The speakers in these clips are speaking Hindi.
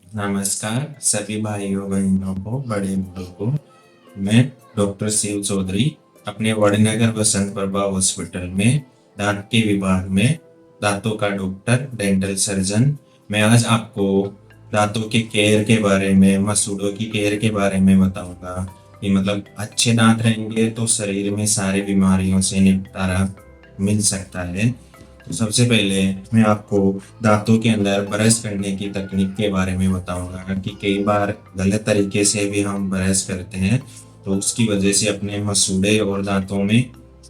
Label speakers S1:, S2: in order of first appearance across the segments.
S1: नमस्कार सभी भाइयों बहनों को, बड़े बूढ़ों को। मैं डॉक्टर शिव चौधरी अपने वड़नगर वसंत प्रभा हॉस्पिटल में दांत के विभाग में दांतों का डॉक्टर, डेंटल सर्जन। मैं आज आपको दांतों के केयर के बारे में, मसूड़ों की केयर के बारे में बताऊंगा कि मतलब अच्छे दांत रहेंगे तो शरीर में सारी बीमारियों से निपटारा मिल सकता है। तो सबसे पहले मैं आपको दांतों के अंदर ब्रश करने की तकनीक के बारे में बताऊंगा कि कई बार गलत तरीके से भी हम ब्रश करते हैं, तो उसकी वजह से अपने मसूड़े और दांतों में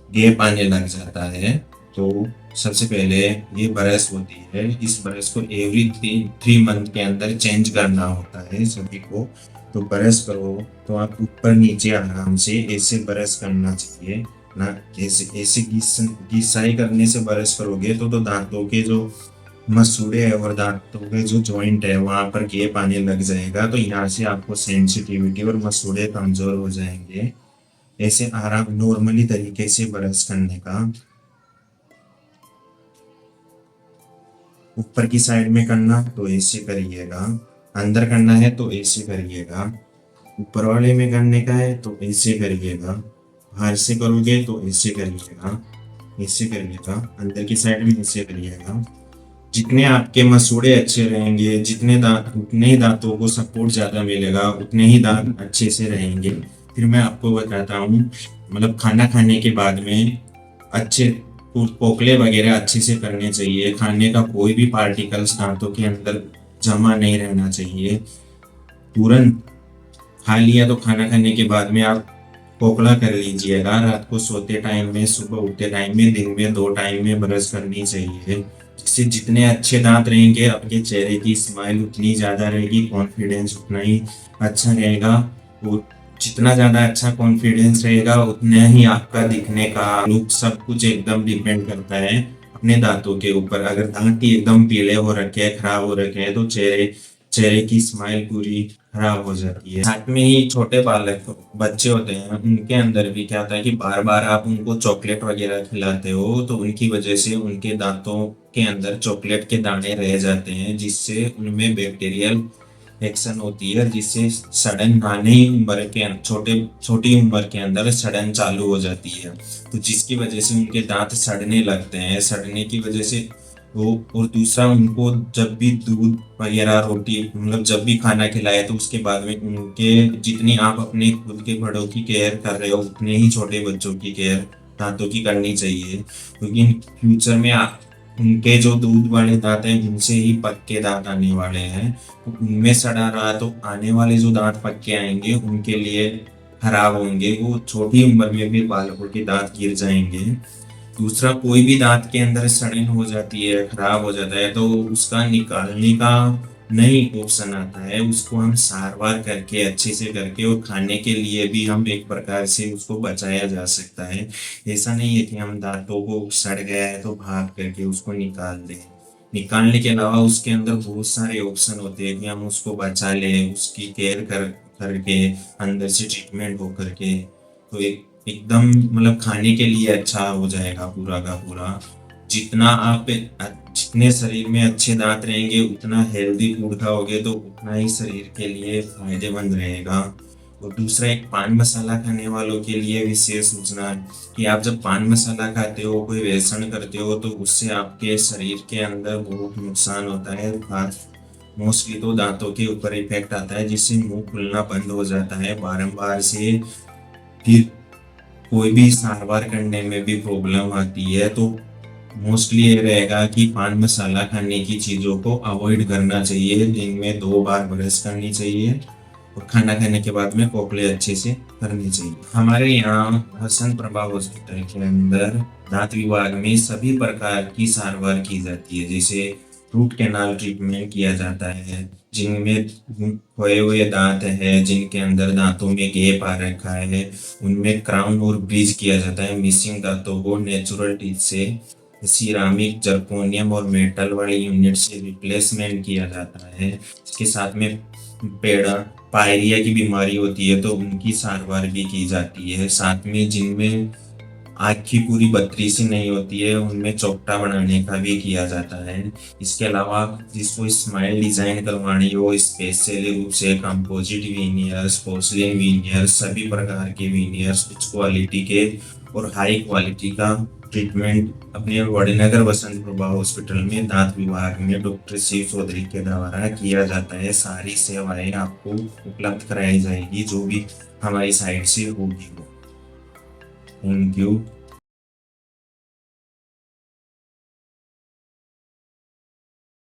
S1: गैप आने लग जाता है। तो सबसे पहले ये ब्रश होती है, इस ब्रश को एवरी 3 मंथ के अंदर चेंज करना होता है सभी को। तो ब्रश करो तो आप ऊपर नीचे आराम से ऐसे ब्रश करना चाहिए ना। ऐसे ऐसे घिसाई करने से ब्रश करोगे तो दांतों के जो मसूड़े है और दांतों के जो जॉइंट है वहां पर गैप आने लग जाएगा, तो यहाँ से आपको सेंसिटिविटी और मसूड़े कमजोर हो जाएंगे। ऐसे आराम नॉर्मली तरीके से ब्रश करने का, ऊपर की साइड में करना तो ऐसे करिएगा, अंदर करना है तो ऐसे करिएगा, ऊपर वाले में करने का है तो ऐसे करिएगा, बाहर से करोगे तो ऐसे करिएगा, ऐसे करिएगा, अंदर की साइड में ऐसे करिएगा। जितने आपके मसूड़े अच्छे रहेंगे, जितने दांत उतने ही दांतों को सपोर्ट ज्यादा मिलेगा, उतने ही दांत अच्छे से रहेंगे। फिर मैं आपको बताता हूँ, मतलब खाना खाने के बाद में अच्छे पोपले वगैरह अच्छे से करने चाहिए। खाने का कोई भी पार्टिकल्स दांतों के अंदर जमा नहीं रहना चाहिए। तुरंत खा लिया तो खाना खाने के बाद में आप पोपला कर लीजिएगा। रात को सोते टाइम में, सुबह उठते टाइम में, दिन में 2 टाइम में ब्रश करनी चाहिए। जिससे जितने अच्छे दांत रहेंगे आपके चेहरे की स्माइल उतनी ज्यादा रहेगी, कॉन्फिडेंस उतना ही अच्छा रहेगा। वो जितना ज्यादा अच्छा कॉन्फिडेंस रहेगा उतना ही आपका दिखने का लुक, सब कुछ एकदम डिपेंड करता है अपने दांतों के ऊपर। अगर दांत ही एकदम पीले हो रखे हैं, खराब हो रखे हैं, तो चेहरे चेहरे की स्माइल पूरी खराब हो जाती है। साथ में ही छोटे बालक बच्चे होते हैं, उनके अंदर भी क्या होता है कि बार बार आप उनको चॉकलेट वगैरह खिलाते हो, तो उनकी वजह से उनके दांतों के अंदर चॉकलेट के दाने रह जाते हैं, जिससे उनमें बैक्टीरियल एक्शन होती है, जिससे सड़न आने ही उम्र के छोटी उम्र के अंदर सड़न चालू हो जाती है। तो जिसकी वजह से उनके दांत सड़ने लगते हैं। सड़ने की वजह से वो, और दूसरा उनको जब भी दूध वगैरह, रोटी, मतलब जब भी खाना खिलाए तो उसके बाद में उनके, जितनी आप अपने खुद के बड़ों की केयर कर रहे हो उतने ही छोटे बच्चों की केयर दांतों की करनी चाहिए। क्योंकि फ्यूचर में उनके जो दूध वाले दांत हैं उनसे ही पक्के दांत आने वाले हैं। तो उनमें सड़ा रहा तो आने वाले जो दांत पक्के आएंगे उनके लिए खराब होंगे, वो छोटी उम्र में भी बालकों के दांत गिर जाएंगे। दूसरा, कोई भी दांत के अंदर सड़न हो जाती है, खराब हो जाता है, तो उसका निकालने का नई ऑप्शन आता है। उसको हम सारवार करके, अच्छे से करके, और खाने के लिए भी हम एक प्रकार से उसको बचाया जा सकता है। ऐसा नहीं है कि हम दांतों को सड़ गया है तो भाग करके उसको निकाल दें। निकालने के अलावा उसके अंदर बहुत सारे ऑप्शन होते हैं कि हम उसको बचा लें, उसकी केयर करके, अंदर से ट्रीटमेंट हो करके। तो एकदम मतलब खाने के लिए अच्छा हो जाएगा पूरा का पूरा। जितने शरीर में अच्छे दांत रहेंगे उतना हेल्दी फूड खाओगे तो उतना ही शरीर के लिए फायदेमंद रहेगा। और दूसरा, एक पान मसाला खाने वालों के लिए विशेष सूचना कि आप जब पान मसाला खाते हो, कोई व्यसन करते हो, तो उससे आपके शरीर के अंदर बहुत नुकसान होता है। खास मोस्टली तो दांतों के ऊपर इफेक्ट आता है, जिससे मुंह खुलना बंद हो जाता है बारंबार से। फिर कोई भी सारवार करने में भी प्रॉब्लम आती है। तो मोस्टली ये रहेगा कि पान मसाला खाने की चीज़ों को अवॉइड करना चाहिए। दिन में 2 बार ब्रश करनी चाहिए और खाना खाने के बाद में कोपले अच्छे से करनी चाहिए। हमारे यहाँ वसंत प्रभा हॉस्पिटल के अंदर दांत विभाग में सभी प्रकार की सारवार की जाती है। जैसे रूट कैनाल ट्रीटमेंट किया जाता है, जिनमें खोए हुए दांत है, जिनके अंदर दांतों में गैप आ रखा है, उनमें क्राउन और ब्रिज किया जाता है। मिसिंग दांतों को नेचुरल टीथ से, सिरामिक, जर्कोनियम और मेटल वाली यूनिट से रिप्लेसमेंट किया जाता है। इसके साथ में पेड़ा पायरिया की बीमारी होती है तो उनकी सारवार भी की जाती है। साथ में जिनमें आँख की पूरी बत्ती सी नहीं होती है, उनमें चौकटा बनाने का भी किया जाता है। इसके अलावा जिसको स्माइल डिजाइन करवानी हो, स्पेशली रूप से कंपोजिट वीनियर्स, पोर्सिलेन वीनियर्स, सभी प्रकार के वीनियर्स उच्च क्वालिटी के और हाई क्वालिटी का ट्रीटमेंट अपने वड़ीनगर बसंत प्रभा हॉस्पिटल में दांत विभाग में डॉक्टर शिव चौधरी के द्वारा किया जाता है। सारी सेवाएं आपको उपलब्ध कराई जाएगी जो भी हमारी साइड से होगी। Thank you.